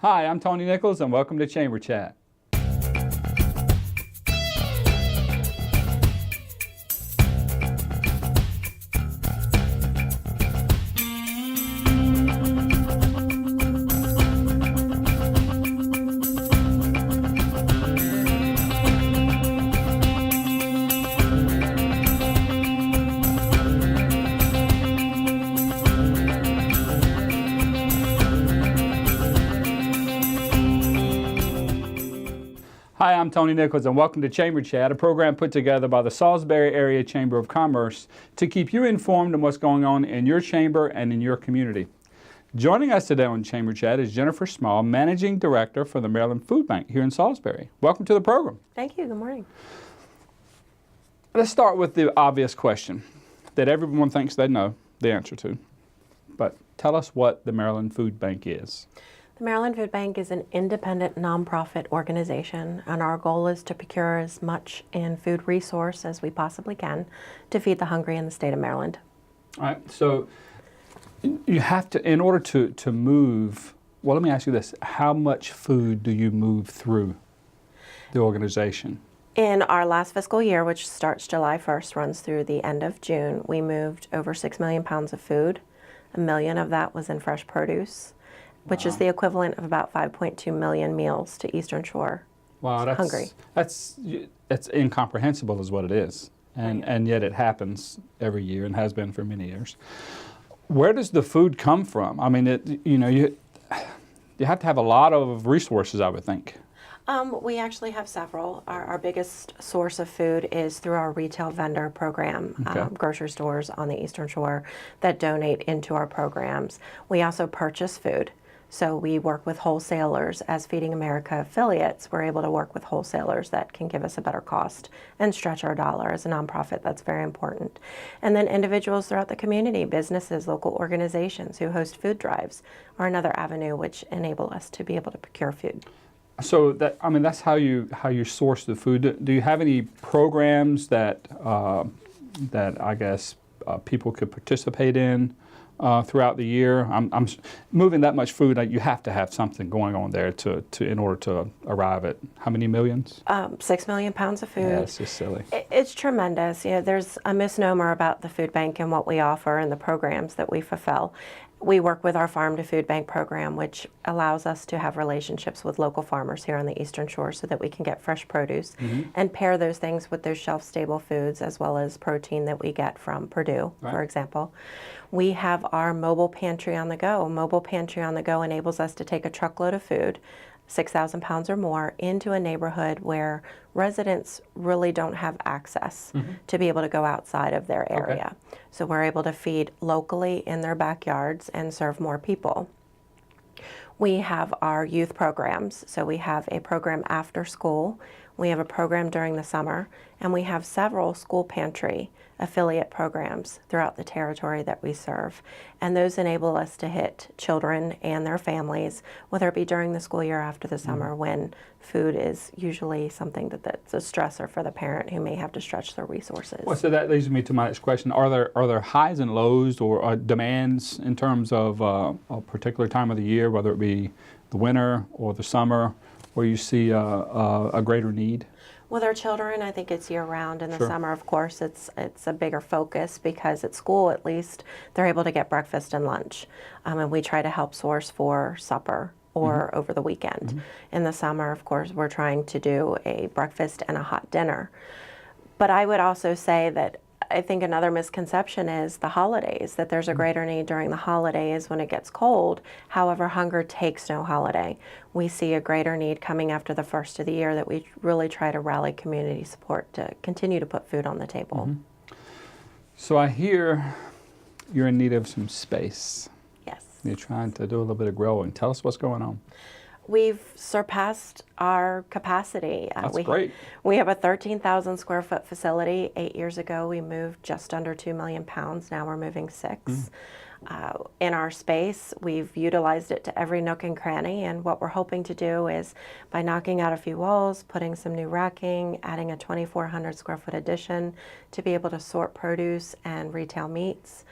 Hi, I'm Tony Nichols, and welcome to Chamber Chat. Hi, I'm Tony Nichols, and welcome to Chamber Chat, a program put together by the Salisbury Area Chamber of Commerce to keep you informed on what's going on in your chamber and in your community. Joining us today on Chamber Chat is Jennifer Small, Managing Director for the Maryland Food Bank here in Salisbury. Welcome to the program. Thank you. Good morning. Let's start with the obvious question that everyone thinks they know the answer to. But tell us what the Maryland Food Bank is. The Maryland Food Bank is an independent nonprofit organization, and our goal is to procure as much in food resource as we possibly can to feed the hungry in the state of Maryland. All right, so you have to, in order to move, well, let me ask you this. How much food do you move through the organization? In our last fiscal year, which starts July 1st, runs through the end of June, we moved over 6 million pounds of food. 1 million of that was in fresh produce, which is the equivalent of about 5.2 million meals to Eastern Shore. Wow, that's incomprehensible is what it is. And yet it happens every year and has been for many years. Where does the food come from? I mean, you have to have a lot of resources, I would think. We actually have several. Our biggest source of food is through our retail vendor program, Okay. Grocery stores on the Eastern Shore that donate into our programs. We also purchase food. So we work with wholesalers. As Feeding America affiliates, we're able to work with wholesalers that can give us a better cost and stretch our dollar. As a nonprofit, that's very important. And then individuals throughout the community, businesses, local organizations who host food drives are another avenue which enable us to be able to procure food. So that's how you source the food. Do you have any programs that I guess people could participate in throughout the year? I'm moving that much food. You have to have something going on there in order to arrive at how many millions? 6 million pounds of food. Yeah, it's just silly. It's tremendous. There's a misnomer about the food bank and what we offer and the programs that we fulfill. We work with our Farm to Food Bank program, which allows us to have relationships with local farmers here on the Eastern Shore so that we can get fresh produce and pair those things with those shelf-stable foods as well as protein that we get from Purdue, for example. We have our Mobile Pantry on the Go. Mobile Pantry on the Go enables us to take a truckload of food, 6,000 pounds or more, into a neighborhood where residents really don't have access to be able to go outside of their area. Okay. So we're able to feed locally in their backyards and serve more people. We have our youth programs. So we have a program after school, we have a program during the summer, and we have several school pantry affiliate programs throughout the territory that we serve. And those enable us to hit children and their families, whether it be during the school year or after the summer, when food is usually something that's a stressor for the parent who may have to stretch their resources. Well, so that leads me to my next question. Are there highs and lows or demands in terms of a particular time of the year, whether it be the winter or the summer, where you see a greater need? With our children, I think it's year-round. In the summer, of course, it's a bigger focus because at school, at least, they're able to get breakfast and lunch. And we try to help source for supper or over the weekend. In the summer, of course, we're trying to do a breakfast and a hot dinner. But I would also say that I think another misconception is the holidays, that there's a greater need during the holidays when it gets cold. However, hunger takes no holiday. We see a greater need coming after the first of the year that we really try to rally community support to continue to put food on the table. So I hear you're in need of some space. Yes. You're trying to do a little bit of growing. Tell us what's going on. We've surpassed our capacity. That's great. We have a 13,000 square foot facility. 8 years ago, we moved just under 2 million pounds. Now we're moving 6. In our space, we've utilized it to every nook and cranny, and what we're hoping to do is, by knocking out a few walls, putting some new racking, adding a 2,400 square foot addition to be able to sort produce and retail meats,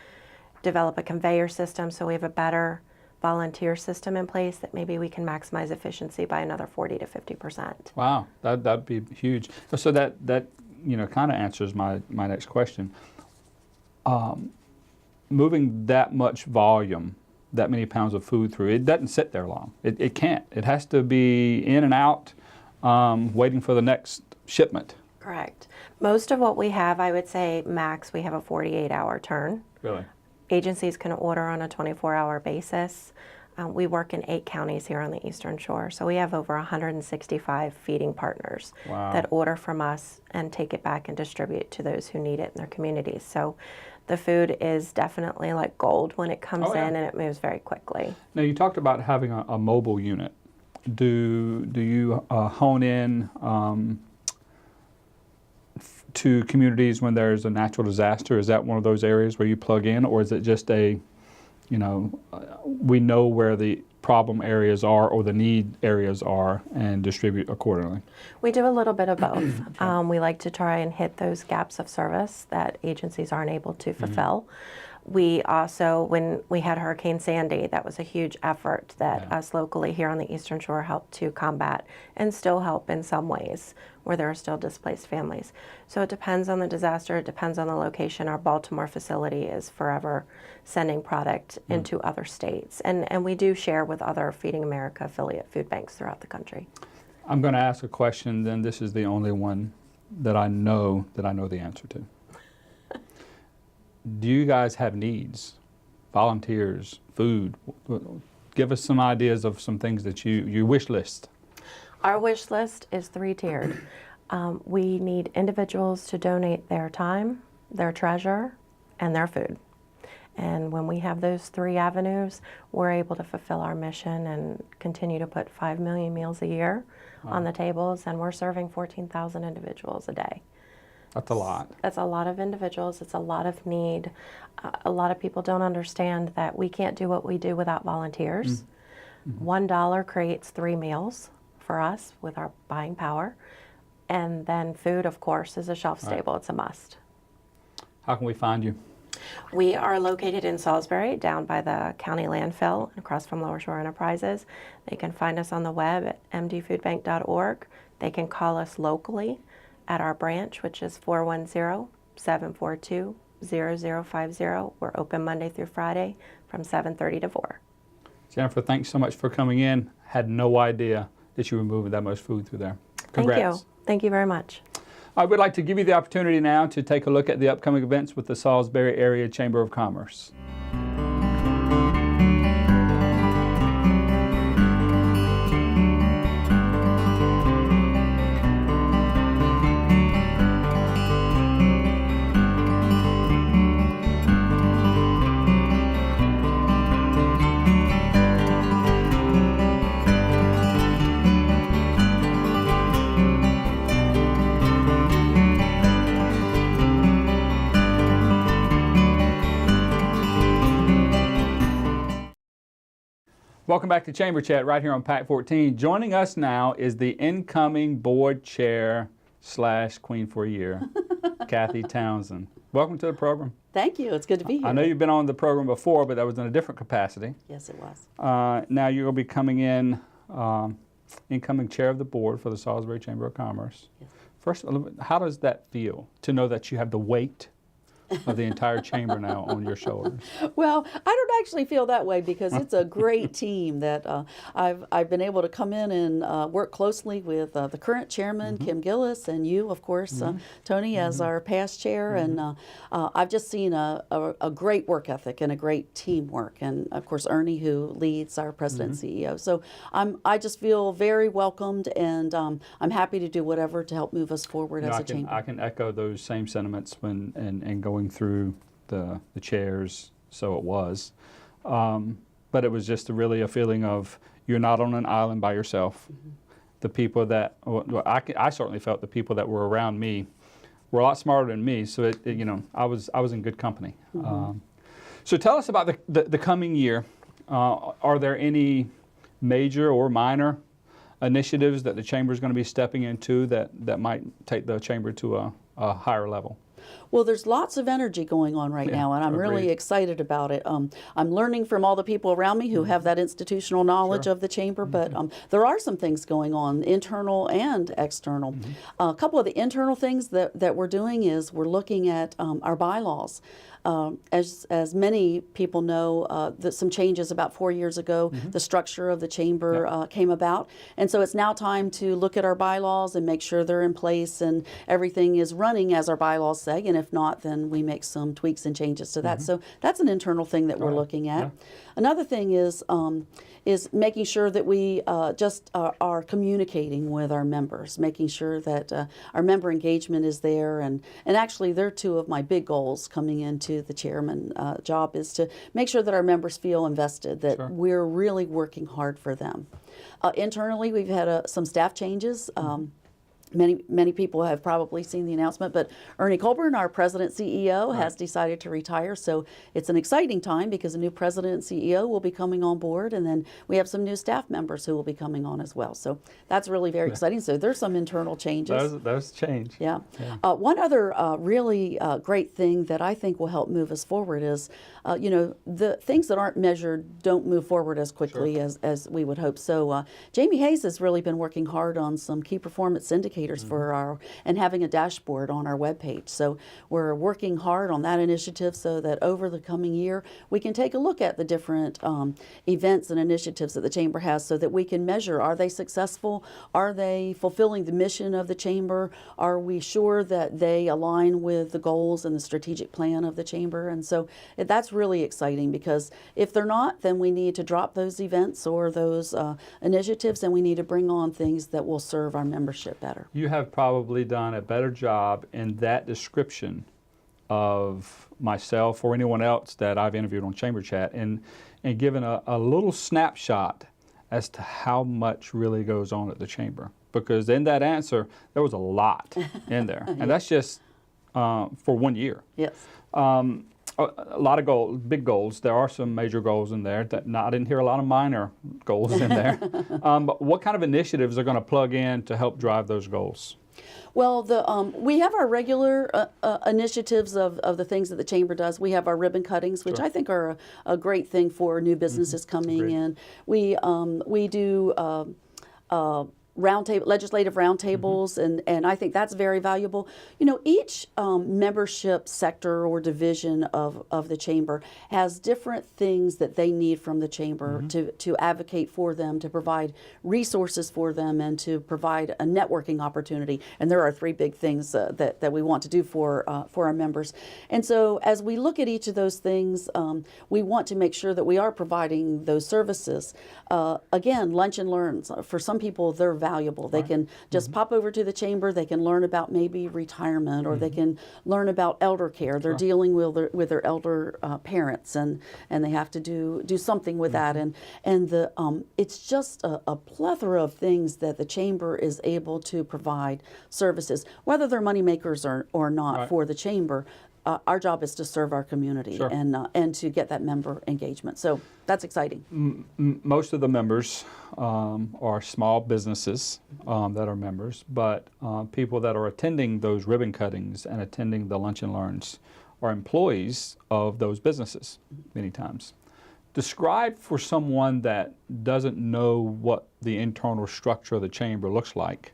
develop a conveyor system so we have a better volunteer system in place that maybe we can maximize efficiency by another 40 to 50%. Wow, that'd be huge. So that kind of answers my next question. Moving that much volume, that many pounds of food through, it doesn't sit there long. It can't. It has to be in and out, waiting for the next shipment. Correct. Most of what we have, I would say max, we have a 48-hour turn. Really? Agencies can order on a 24-hour basis. We work in 8 counties here on the Eastern Shore, so we have over 165 feeding partners that order from us and take it back and distribute to those who need it in their communities. So the food is definitely like gold when it comes in, and it moves very quickly. Now, you talked about having a mobile unit. Do you hone in to communities when there's a natural disaster? Is that one of those areas where you plug in, or is it just we know where the problem areas are or the need areas are and distribute accordingly? We do a little bit of both. We like to try and hit those gaps of service that agencies aren't able to fulfill. We also, when we had Hurricane Sandy, that was a huge effort that us locally here on the Eastern Shore helped to combat and still help in some ways where there are still displaced families. So it depends on the disaster, it depends on the location. Our Baltimore facility is forever sending product into other states. And we do share with other Feeding America affiliate food banks throughout the country. I'm going to ask a question, then this is the only one that I know the answer to. Do you guys have needs? Volunteers, food? Give us some ideas of some things that you wish list. Our wish list is 3-tiered. We need individuals to donate their time, their treasure, and their food. And when we have those 3 avenues, we're able to fulfill our mission and continue to put 5 million meals a year on the tables, and we're serving 14,000 individuals a day. That's a lot. That's a lot of individuals. It's a lot of need. A lot of people don't understand that we can't do what we do without volunteers. $1 creates 3 meals for us with our buying power. And then food, of course, is a shelf stable. It's a must. How can we find you? We are located in Salisbury, down by the county landfill, across from Lower Shore Enterprises. They can find us on the web at mdfoodbank.org. They can call us locally at our branch, which is 410-742-0050. We're open Monday through Friday from 7:30 to 4. Jennifer, thanks so much for coming in. Had no idea that you were moving that much food through there. Congrats. Thank you. Thank you very much. I would like to give you the opportunity now to take a look at the upcoming events with the Salisbury Area Chamber of Commerce. Welcome back to Chamber Chat right here on PAC 14. Joining us now is the incoming board chair / queen for a year, Kathy Townsend. Welcome to the program. Thank you. It's good to be here. I know you've been on the program before, but that was in a different capacity. Yes, it was. Now you're going to be coming in, incoming chair of the board for the Salisbury Chamber of Commerce. Yes. First, how does that feel to know that you have the weight of the entire chamber now on your shoulders? Well, I don't actually feel that way because it's a great team that I've been able to come in and work closely with the current chairman, Kim Gillis, and you, of course, Tony, as our past chair. And I've just seen a great work ethic and a great teamwork. And, of course, Ernie, who leads our president and CEO. So I just feel very welcomed, and I'm happy to do whatever to help move us forward as a chamber. I can echo those same sentiments and going through the chairs, so it was. But it was just really a feeling of you're not on an island by yourself. The people that, I certainly felt the people that were around me were a lot smarter than me, so I was in good company. So tell us about the coming year. Are there any major or minor initiatives that the chamber is going to be stepping into that might take the chamber to a higher level? Well, there's lots of energy going on right now, and I'm really agreed. excited about it. I'm learning from all the people around me who have that institutional knowledge Sure. of the chamber, but there are some things going on, internal and external. A couple of the internal things that we're doing is we're looking at our bylaws. As many people know, that some changes about 4 years ago, the structure of the chamber came about. And so it's now time to look at our bylaws and make sure they're in place and everything is running as our bylaws say. And if not, then we make some tweaks and changes to that. So that's an internal thing that we're looking at. Another thing is making sure that we just are communicating with our members, making sure that our member engagement is there. And actually, they're two of my big goals coming into the chairman job, is to make sure that our members feel invested, that we're really working hard for them. Internally, we've had some staff changes. Many people have probably seen the announcement, but Ernie Colburn, our president CEO, has decided to retire. So it's an exciting time because a new president and CEO will be coming on board, and then we have some new staff members who will be coming on as well. So that's really very exciting. So there's some internal changes. Those change. Yeah. One other really great thing that I think will help move us forward is, the things that aren't measured don't move forward as quickly as we would hope. So Jamie Hayes has really been working hard on some key performance indicators for and having a dashboard on our webpage. So we're working hard on that initiative so that over the coming year we can take a look at the different events and initiatives that the chamber has, so that we can measure, are they successful? Are they fulfilling the mission of the chamber? Are we sure that they align with the goals and the strategic plan of the chamber? And so that's really exciting, because if they're not, then we need to drop those events or those initiatives, and we need to bring on things that will serve our membership better. You have probably done a better job in that description of myself or anyone else that I've interviewed on Chamber Chat, and given a little snapshot as to how much really goes on at the chamber. Because in that answer, there was a lot in there. And that's just for 1 year. Yes. A lot of goals, big goals. There are some major goals in there. I didn't hear a lot of minor goals in there. But what kind of initiatives are going to plug in to help drive those goals? Well, we have our regular initiatives of the things that the chamber does. We have our ribbon cuttings, which I think are a great thing for new businesses coming in. We do legislative roundtables, and I think that's very valuable. Each membership sector or division of the chamber has different things that they need from the chamber to advocate for them, to provide resources for them, and to provide a networking opportunity. And there are 3 big things that we want to do for our members. And so as we look at each of those things, we want to make sure that we are providing those services. Again, lunch and learns. For some people, they're valuable. They can just pop over to the chamber. They can learn about maybe retirement, or they can learn about elder care. They're dealing with their elder parents, and they have to do something with that. And it's just a plethora of things that the chamber is able to provide services, whether they're money makers or not for the chamber. Our job is to serve our community and to get that member engagement. So that's exciting. Most of the members are small businesses that are members, but people that are attending those ribbon cuttings and attending the lunch and learns are employees of those businesses many times. Describe for someone that doesn't know what the internal structure of the chamber looks like,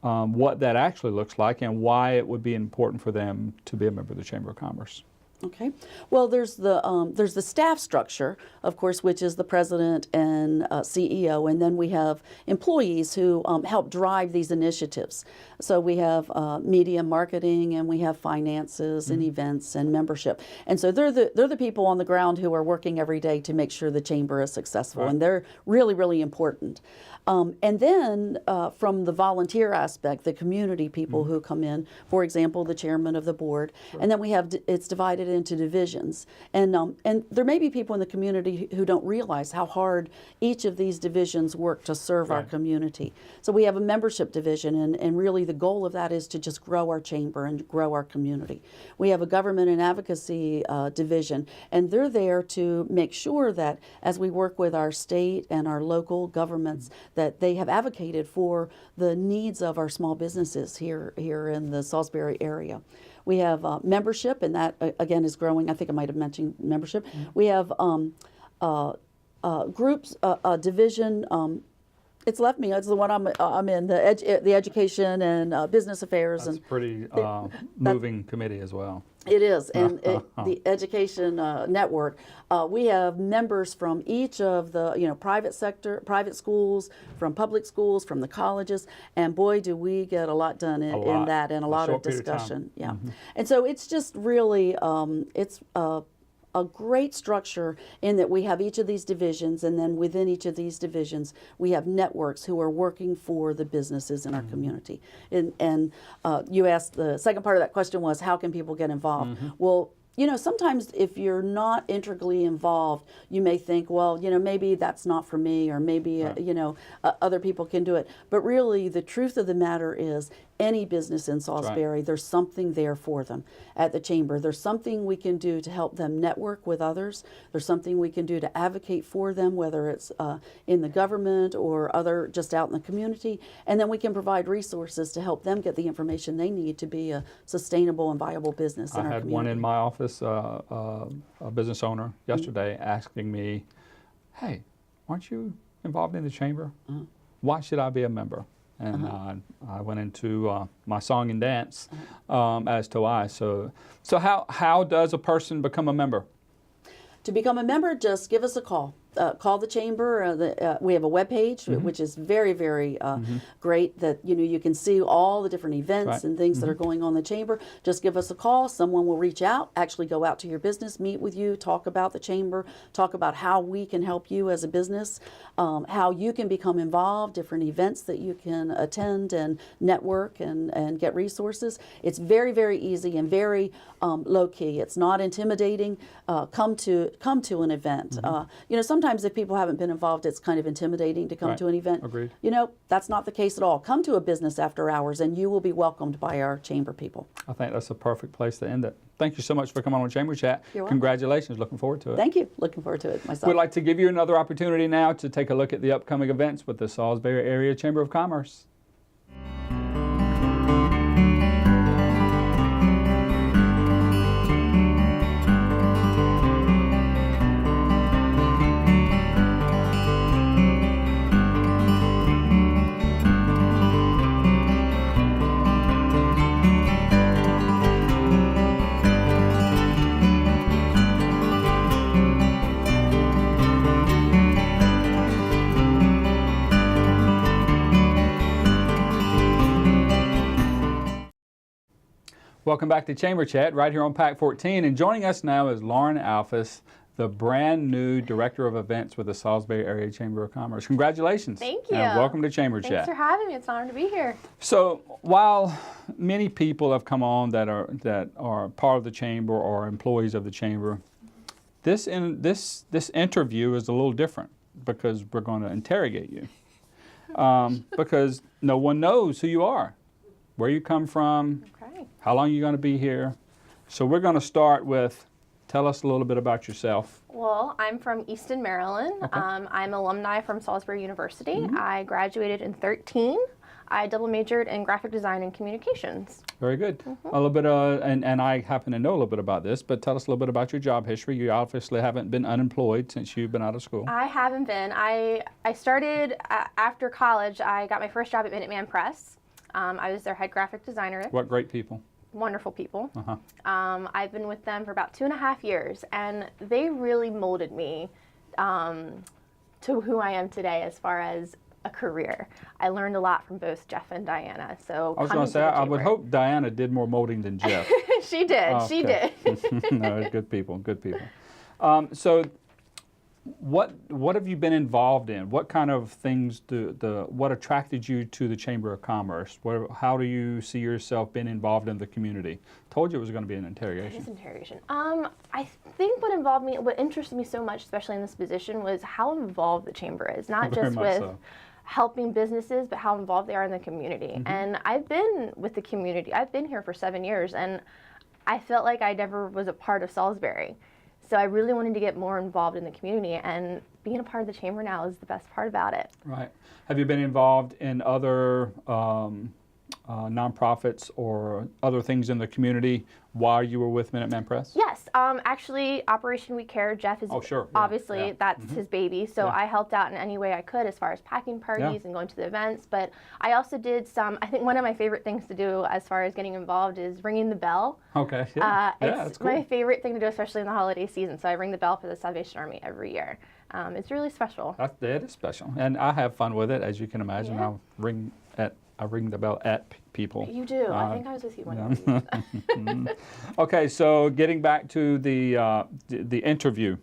what that actually looks like, and why it would be important for them to be a member of the Chamber of Commerce. Okay. Well, there's the staff structure, of course, which is the president and CEO, and then we have employees who help drive these initiatives. So we have media marketing, and we have finances and events and membership, and so they're the people on the ground who are working every day to make sure the chamber is successful, and they're really, really important. And then from the volunteer aspect, the community people who come in, for example, the chairman of the board, and then we have it's divided into divisions. And there may be people in the community who don't realize how hard each of these divisions work to serve our community. So we have a membership division, and really the goal of that is to just grow our chamber and grow our community. We have a government and advocacy division, and they're there to make sure that as we work with our state and our local governments, that they have advocated for the needs of our small businesses here in the Salisbury area. We have membership, and that again is growing. I think I might have mentioned membership. We have groups, division. It's left me. It's the one I'm in, the education and business affairs. That's and pretty moving committee as well. It is, and the education network. We have members from each of the private sector, private schools, from public schools, from the colleges, and boy, do we get a lot done in that, and a lot of discussion. Yeah, and so it's just really it's a great structure in that we have each of these divisions, and then within each of these divisions we have networks who are working for the businesses in our community. And you asked, the second part of that question was, how can people get involved? Well, sometimes if you're not integrally involved, you may think, well, maybe that's not for me, or maybe, other people can do it. But really, the truth of the matter is, any business in Salisbury, there's something there for them at the chamber. There's something we can do to help them network with others. There's something we can do to advocate for them, whether it's in the government or just out in the community. And then we can provide resources to help them get the information they need to be a sustainable and viable business in our community. I had one in my office, a business owner yesterday, asking me, hey, aren't you involved in the chamber? Why should I be a member? And I went into my song and dance as to why. So how does a person become a member? To become a member, just give us a call. Call the chamber. We have a webpage, which is very, very great, that you can see all the different events and things that are going on in the chamber. Just give us a call. Someone will reach out, actually go out to your business, meet with you, talk about the chamber, talk about how we can help you as a business, how you can become involved, different events that you can attend and network and get resources. It's very, very easy and very low key. It's not intimidating. Come to an event. Sometimes if people haven't been involved, it's kind of intimidating to come to an event. Agreed. That's not the case at all. Come to a business after hours, and you will be welcomed by our chamber people. I think that's a perfect place to end it. Thank you so much for coming on Chamber Chat. You're welcome. Congratulations. Looking forward to it. Thank you. Looking forward to it myself. We'd like to give you another opportunity now to take a look at the upcoming events with the Salisbury Area Chamber of Commerce. Welcome back to Chamber Chat right here on Pack 14, and joining us now is Lauren Alfes, the brand new Director of Events with the Salisbury Area Chamber of Commerce. Congratulations. Thank you. And welcome to Chamber Chat. Thanks for having me. It's an honor to be here. So while many people have come on that are part of the Chamber or employees of the Chamber, this interview is a little different because we're going to interrogate you because no one knows who you are, where you come from, how long you're going to be here. So we're going to start with, tell us a little bit about yourself. Well, I'm from Easton, Maryland. Okay. I'm alumni from Salisbury University. I graduated in 2013. I double majored in graphic design and communications. Very good. A little bit, and I happen to know a little bit about this, but tell us a little bit about your job history. You obviously haven't been unemployed since you've been out of school. I haven't been. I started after college. I got my first job at Minuteman Press. I was their head graphic designer. What great people. Wonderful people. I've been with them for about 2.5 years, and they really molded me to who I am today as far as a career. I learned a lot from both Jeff and Diana. So I was going to say, I would hope Diana did more molding than Jeff. She did. Oh, she did. No, good people. Good people. So, what have you been involved in? What kind of things what attracted you to the Chamber of Commerce? How do you see yourself being involved in the community? Told you it was going to be an interrogation. It is interrogation. I think what interested me so much, especially in this position, was how involved the Chamber is. Not just with helping businesses, but how involved they are in the community. And I've been with the community. I've been here for 7 years, and I felt like I never was a part of Salisbury. So I really wanted to get more involved in the community, and being a part of the Chamber now is the best part about it. Right. Have you been involved in other nonprofits or other things in the community while you were with Minuteman Press? Yes, actually, Operation We Care, Jeff is obviously that's his baby, so I helped out in any way I could as far as packing parties and going to the events, but I also did I think one of my favorite things to do as far as getting involved is ringing the bell. Okay, It's my favorite thing to do, especially in the holiday season, so I ring the bell for the Salvation Army every year. It's really special. That is special, and I have fun with it, as you can imagine. Yeah. I ring the bell at people. You do. I think I was with you one day. Okay, so getting back to the interview,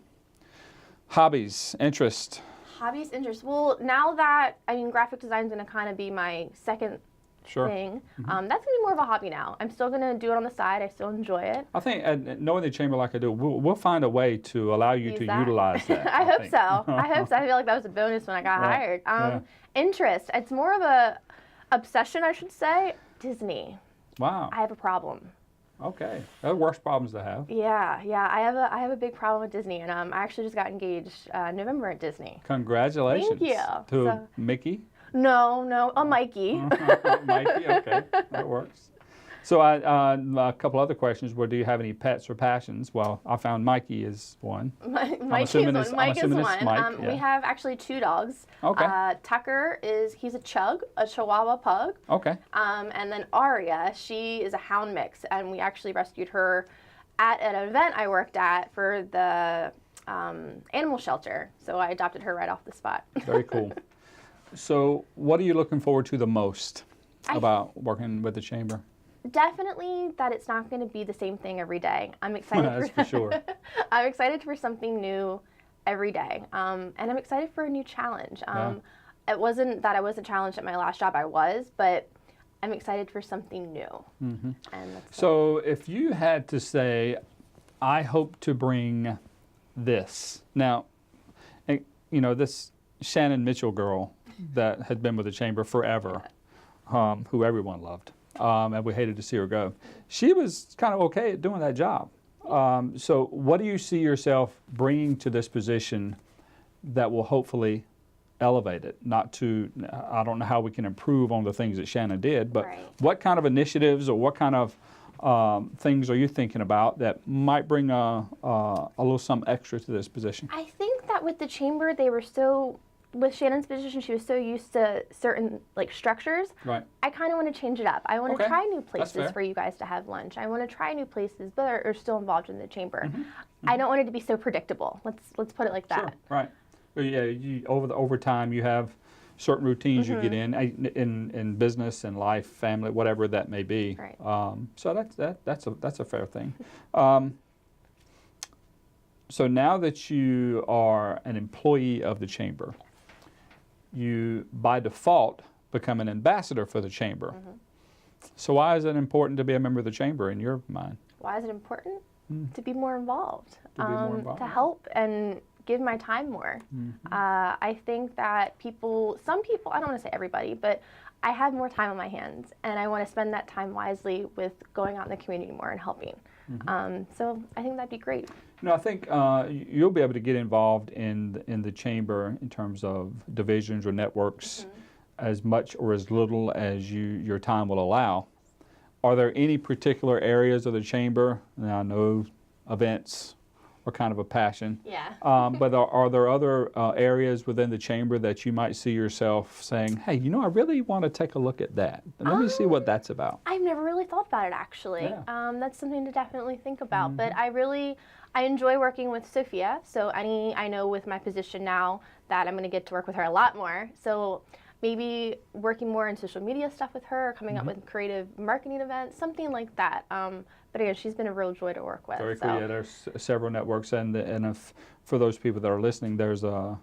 hobbies, interest. Hobbies, interests. Well, now that, graphic design is going to kind of be my second thing, that's going to be more of a hobby now. I'm still going to do it on the side. I still enjoy it. I think, knowing the chamber like I do, we'll find a way to allow you to utilize that. I hope so. I hope so. I feel like that was a bonus when I got hired. Interest. It's more of a obsession, I should say. Disney. Wow. I have a problem. Okay. They're the worst problems to have. Yeah. I have a big problem with Disney, and I actually just got engaged in November at Disney. Congratulations. Thank you. To Mickey? No, a Mikey. Mikey, okay. That works. So a couple other questions. Do you have any pets or passions? Well, I found Mikey is one. Mike is one. Mike. We have actually 2 dogs. Okay. Tucker he's a Chihuahua pug. Okay. And then Aria, she is a hound mix, and we actually rescued her at an event I worked at for the animal shelter. So I adopted her right off the spot. Very cool. So what are you looking forward to the most about working with the chamber? Definitely that it's not going to be the same thing every day. I'm excited for sure. I'm excited for something new every day, and I'm excited for a new challenge. It wasn't that I wasn't challenged at my last job. I was, but I'm excited for something new. And that's so if you had to say, I hope to bring this. Now, this Shannon Mitchell girl that had been with the chamber forever, who everyone loved. And we hated to see her go. She was kind of okay at doing that job. So what do you see yourself bringing to this position that will hopefully elevate it? I don't know how we can improve on the things that Shannon did, but what kind of initiatives or what kind of things are you thinking about that might bring a little something extra to this position? I think that with the chamber, they were with Shannon's position, she was so used to certain structures. Right. I kind of want to change it up. I want to try new places for you guys to have lunch. I want to try new places, but are still involved in the chamber. I don't want it to be so predictable. Let's put it like that. Sure. Right. Well, yeah. Over time, you have certain routines you get in business and life, family, whatever that may be. Right. So that's a fair thing. So now that you are an employee of the chamber, you by default become an ambassador for the chamber. So why is it important to be a member of the chamber in your mind? Why is it important? To be more involved. To help and give my time more. I think that some people, I don't want to say everybody, but I have more time on my hands, and I want to spend that time wisely with going out in the community more and helping. So I think that'd be great. I think you'll be able to get involved in the chamber in terms of divisions or networks as much or as little as your time will allow. Are there any particular areas of the chamber? Now, I know events are kind of a passion. Yeah. But are there other areas within the chamber that you might see yourself saying, hey, I really want to take a look at that. Let me see what that's about. I've never really thought about it, actually. Yeah. That's something to definitely think about. But I enjoy working with Sophia. So I know with my position now that I'm going to get to work with her a lot more. So maybe working more in social media stuff with her, coming up with creative marketing events, something like that. But again, she's been a real joy to work with. Very cool. Yeah, there's several networks, and if for those people that are listening, there's a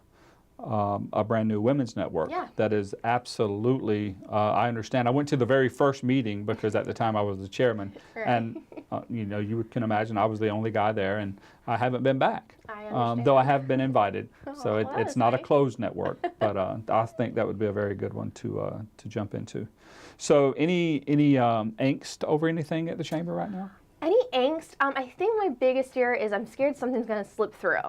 brand new women's network that is absolutely. I understand. I went to the very first meeting because at the time I was the chairman, and you can imagine I was the only guy there, and I haven't been back. I understand. Though I have been invited, so it's not nice. a closed network, but I think that would be a very good one to jump into. So any angst over anything at the chamber right now? Any angst? I think my biggest fear is I'm scared something's going to slip through.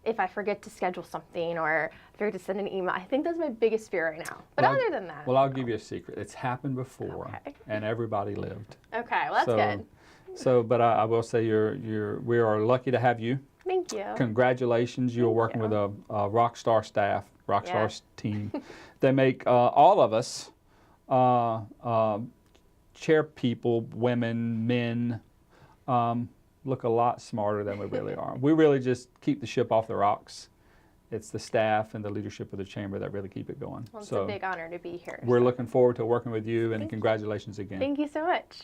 if I forget to schedule something or I forget to send an email. I think that's my biggest fear right now. But Well, other than that. Well, I'll give you a secret. It's happened before, Okay. and everybody lived. Okay, well, that's good. So, but I will say we are lucky to have you. Thank you. Congratulations. You're working you. with a rock star staff, rock star Yes. team. They make all of us, chair people, women, men, look a lot smarter than we really are. We really just keep the ship off the rocks. It's the staff and the leadership of the chamber that really keep it going. Well, it's So a big honor to be here. we're so looking forward to working with you, and Thank you. congratulations again. Thank you so much.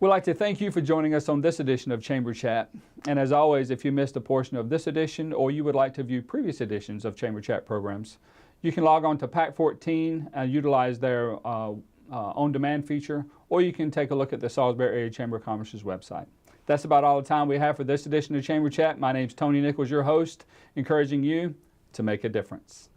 We'd like to thank you for joining us on this edition of Chamber Chat. And as always, if you missed a portion of this edition or you would like to view previous editions of Chamber Chat programs, you can log on to PAC 14 and utilize their on-demand feature, or you can take a look at the Salisbury Area Chamber of Commerce's website. That's about all the time we have for this edition of Chamber Chat. My name's Tony Nichols, your host, encouraging you to make a difference.